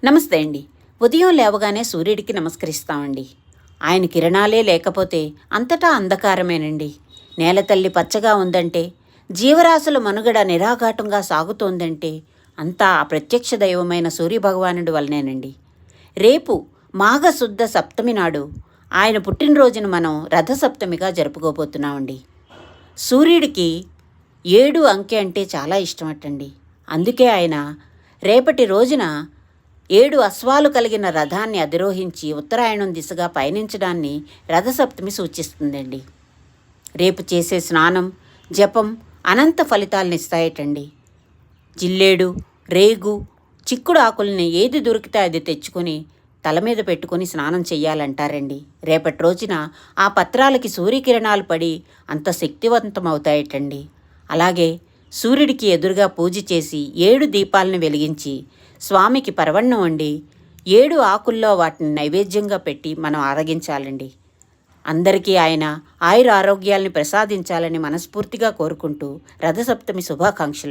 నమస్తే అండి. ఉదయం లేవగానే సూర్యుడికి నమస్కరిస్తామండి. ఆయన కిరణాలే లేకపోతే అంతటా అంధకారమేనండి. నేలతల్లి పచ్చగా ఉందంటే, జీవరాశుల మనుగడ నిరాఘాటంగా సాగుతోందంటే అంతా ఆ ప్రత్యక్ష దైవమైన సూర్యభగవానుడి వలనేనండి. రేపు మాఘశుద్ధ సప్తమి నాడు ఆయన పుట్టినరోజును మనం రథసప్తమిగా జరుపుకోబోతున్నామండి. సూర్యుడికి 7 అంకె అంటే చాలా ఇష్టమటండి. అందుకే ఆయన రేపటి రోజున 7 అశ్వాలు కలిగిన రథాన్ని అధిరోహించి ఉత్తరాయణం దిశగా పయనించడాన్ని రథసప్తమి సూచిస్తుందండి. రేపు చేసే స్నానం, జపం అనంత ఫలితాలనిస్తాయటండి. జిల్లేడు, రేగు, చిక్కుడు ఆకుల్ని ఏది దొరికితే అది తెచ్చుకొని తల మీద పెట్టుకొని స్నానం చెయ్యాలంటారండి. రేపటి రోజున ఆ పత్రాలకి సూర్యకిరణాలు పడి అంత శక్తివంతమవుతాయటండి. అలాగే సూర్యుడికి ఎదురుగా పూజ చేసి 7 దీపాలను వెలిగించి స్వామికి పరవన్నం వండి 7 ఆకుల్లో వాటిని నైవేద్యంగా పెట్టి మనం ఆరగించాలండి. అందరికీ ఆయన ఆయుర ఆరోగ్యాల్ని ప్రసాదించాలని మనస్ఫూర్తిగా కోరుకుంటూ రథసప్తమి శుభాకాంక్షలు.